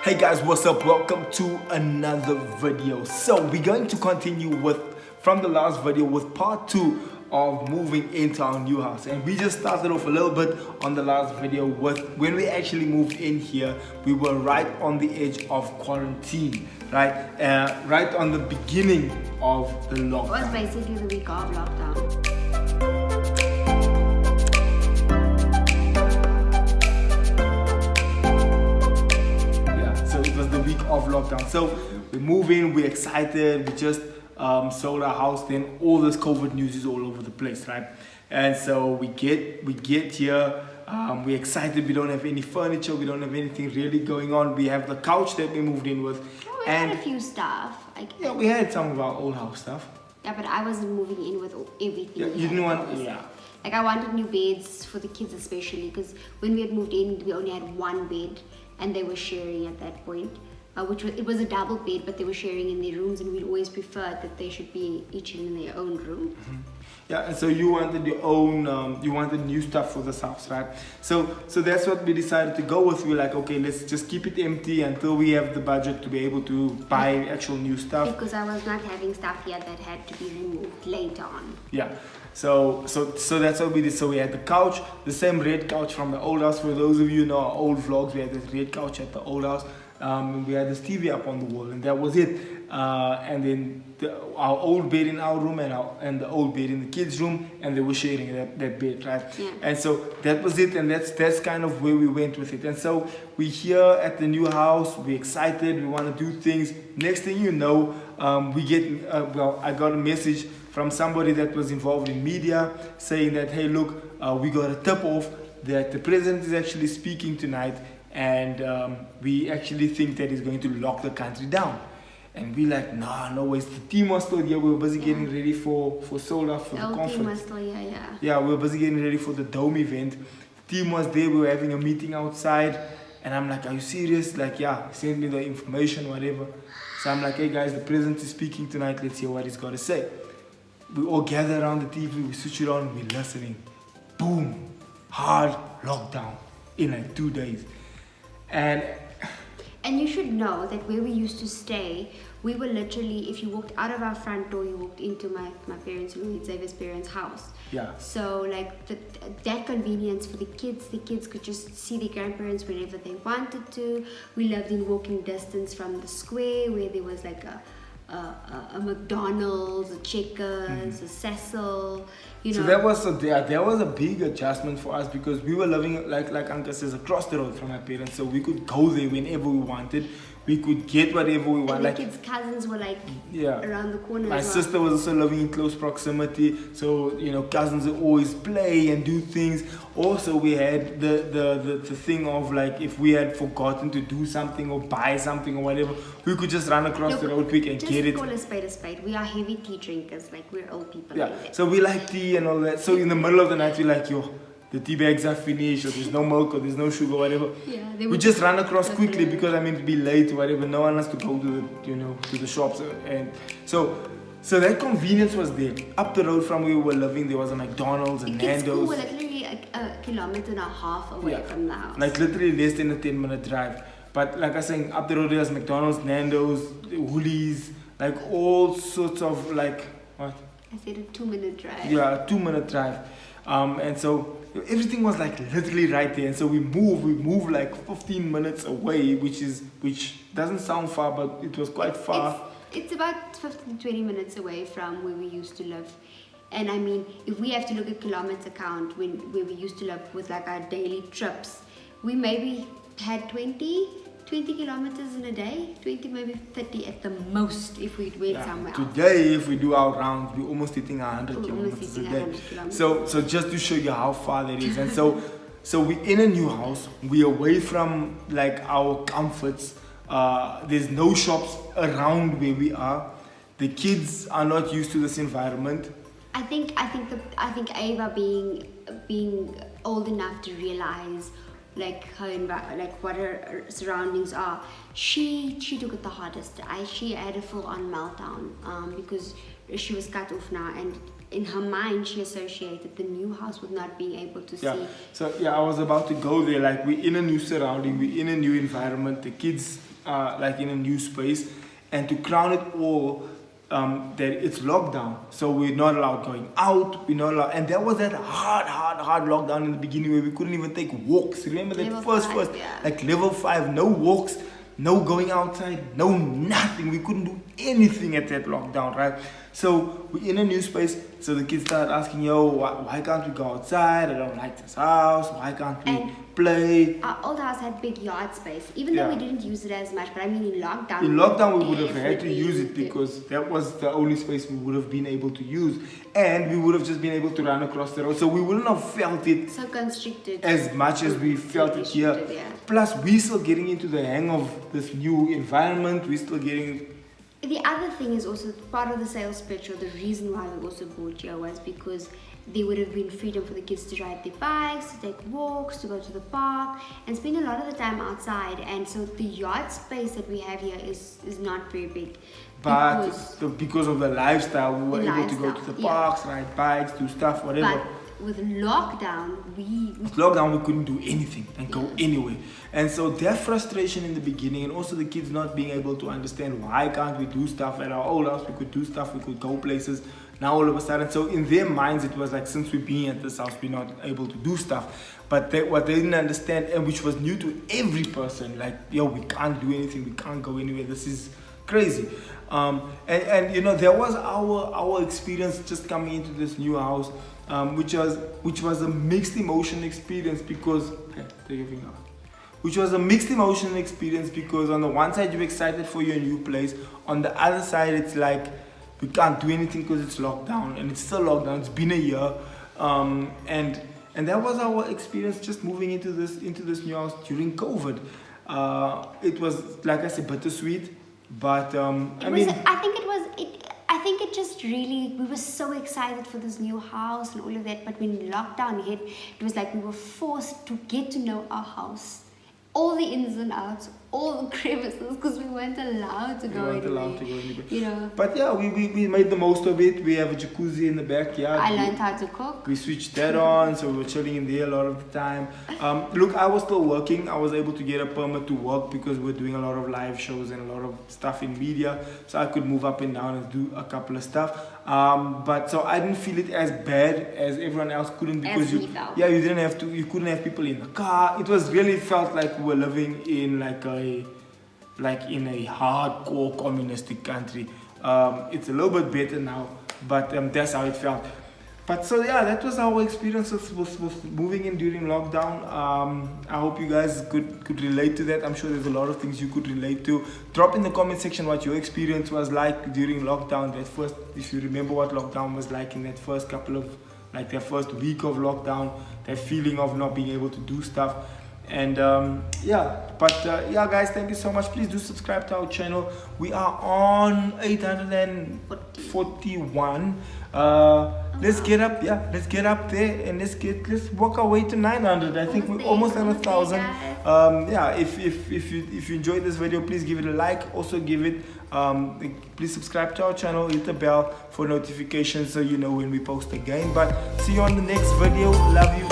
Hey guys, what's up? Welcome to another video. So we're going to continue from the last video with part 2 of moving into our new house. And we just started off a little bit on the last video with when we actually moved in here. We were right on the edge of quarantine, right? Right on the beginning of the lockdown. It was basically the week of lockdown. Of lockdown. So we move in, we're excited, we just sold our house, then all this COVID news is all over the place, right? And so we get here, we're excited, we don't have any furniture, we don't have anything really going on. We have the couch that we moved in with. Well, we had a few stuff. Yeah, we had some of our old house stuff. Yeah, but I wasn't moving in with everything. Yeah, you didn't want, yeah. Like I wanted new beds for the kids especially, because when we had moved in, we only had one bed and they were sharing at that point. It was a double bed, but they were sharing in their rooms, and we always preferred that they should be each in their own room. Mm-hmm. Yeah, and so you wanted your own, you wanted new stuff for this house, right? So that's what we decided to go with. We're like, okay, let's just keep it empty until we have the budget to be able to buy actual new stuff. Because I was not having stuff here that had to be removed later on. Yeah. So that's what we did. So we had the couch, the same red couch from the old house. For those of you who know our old vlogs, we had this red couch at the old house. We had this TV up on the wall, and that was it. And then our old bed in our room and the old bed in the kids' room, and they were sharing that bed, right? Yeah. And so that was it, and that's kind of where we went with it. And so we're here at the new house, we're excited, we want to do things. Next thing you know, I got a message from somebody that was involved in media saying that, hey, look, we got a tip off that the president is actually speaking tonight, and we actually think that he's going to lock the country down. And we like, nah, no ways. The team was still here. We were busy getting ready for Solar, for the conference. The team was still here, yeah. Yeah, we were busy getting ready for the Dome event. The team was there. We were having a meeting outside. And I'm like, are you serious? Like, yeah, send me the information, whatever. So I'm like, hey guys, the president is speaking tonight. Let's hear what he's got to say. We all gather around the TV. We switch it on. We're listening. Boom. Hard lockdown in like 2 days. And you should know that where we used to stay, we were literally, if you walked out of our front door, you walked into my parents' room, Xavier's parents' house. Yeah. So like that convenience for the kids could just see their grandparents whenever they wanted to. We lived in walking distance from the square where there was like a McDonald's, a Checkers, a Cecil, you know. So that was a big adjustment for us, because we were living, like Anka says, across the road from my parents, so we could go there whenever we wanted. We could get whatever we wanted. And the kids' cousins were like around the corner. My sister was also living in close proximity, so you know, cousins would always play and do things. Also, we had the thing of like, if we had forgotten to do something or buy something or whatever, we could just run across the road quick and get it. Just call a spade a spade. We are heavy tea drinkers, like we're old people. Yeah, so we like tea and all that. So in the middle of the night, we're like, yo, the tea bags are finished, or there's no milk, or there's no sugar, whatever. Yeah, we just run across quickly because I mean to be late or whatever. No one has to go to the shops, and so that convenience was there. Up the road from where we were living, there was a McDonald's and Nando's. We were literally a kilometer and a half away from the house. Like literally less than a 10-minute drive. But like I was saying, up the road there was McDonald's, Nando's, Woolies, like all sorts of like what? I said a 2-minute drive. Yeah, a 2-minute drive. And so everything was like literally right there. And so we moved like 15 minutes away, which doesn't sound far, but it was quite far. It's about 15 to 20 minutes away from where we used to live. And I mean, if we have to look at kilometer count where we used to live with like our daily trips, we maybe had 20 kilometers in a day, 20, maybe 30 at the most if we went somewhere else. Today, if we do our rounds, we're almost hitting 100 kilometers a day. So just to show you how far that is. And so we're in a new house, we're away from like our comforts. There's no shops around where we are. The kids are not used to this environment. I think Ava being old enough to realize like what her surroundings are, she took it the hardest. She had a full-on meltdown because she was cut off now, and in her mind, she associated the new house with not being able to Yeah. see. So yeah, I was about to go there. Like, we're in a new surrounding, we're in a new environment. The kids are like in a new space, and to crown it all, that it's lockdown. So we're not allowed going out. We're not allowed, and there was that hard lockdown in the beginning where we couldn't even take walks. Remember that Level first, five, yeah. like level 5, no walks, no going outside, no nothing. We couldn't do anything at that lockdown, right? So we're in a new space. So the kids started asking, yo, why can't we go outside? I don't like this house. Why can't we And play? our old house had big yard space, even though Yeah. we didn't use it as much. But I mean, in lockdown. In lockdown, we would have had to definitely use it used because that was the only space we would have been able to use. And we would have just been able to run across the road. So we wouldn't have felt it So constricted. as much as we felt it here. Restricted, yeah. Plus, we're still getting into the hang of this new environment. We're still getting... The other thing is also part of the sales pitch, or the reason why we also bought here, was because there would have been freedom for the kids to ride their bikes, to take walks, to go to the park, and spend a lot of the time outside. And so the yard space that we have here is not very big. But Because- because of the lifestyle, we were The able to go to lifestyle, the yeah. parks, ride bikes, do stuff, whatever. But with lockdown, we With lockdown, we couldn't do anything and go anywhere. And so their frustration in the beginning, and also the kids not being able to understand why can't we do stuff at our old house, we could do stuff, we could go places. Now all of a sudden, so in their minds, it was like, since we've been at this house, we're not able to do stuff. But what they didn't understand, and which was new to every person, like, yo, we can't do anything, we can't go anywhere, this is crazy. And you know, there was our experience just coming into this new house, which was a mixed emotion experience because take your finger out. Which was a mixed emotion experience because on the one side you're excited for your new place, on the other side it's like we can't do anything because it's locked down, and it's still locked down. It's been a year, and that was our experience just moving into this new house during COVID. It was, like I said, bittersweet, but I think it just really, we were so excited for this new house and all of that, but when lockdown hit, it was like we were forced to get to know our house. All the ins and outs, all the crevices, because we weren't allowed to go anywhere. You know, But yeah, we made the most of it. We have a jacuzzi in the backyard. I learned how to cook. We switched that on, so we were chilling in there a lot of the time. Look, I was still working. I was able to get a permit to work because we're doing a lot of live shows and a lot of stuff in media, so I could move up and down and do a couple of stuff. But so I didn't feel it as bad as everyone else couldn't, because you couldn't have people in the car. It was really felt like we were living in in a hardcore communistic country. It's a little bit better now, but that's how it felt. But so yeah, that was our experience with moving in during lockdown. I hope you guys could relate to that. I'm sure there's a lot of things you could relate to. Drop in the comment section what your experience was like during lockdown. That first, if you remember what lockdown was like in that first couple of, like that first week of lockdown, that feeling of not being able to do stuff. And yeah, guys, thank you so much. Please do subscribe to our channel. We are on 841. Let's get up there, and let's work our way to 900. I think we're almost at 1,000. Yeah, if you enjoyed this video, please give it a like. Also give it please subscribe to our channel, hit the bell for notifications so you know when we post again. But see you on the next video. Love you.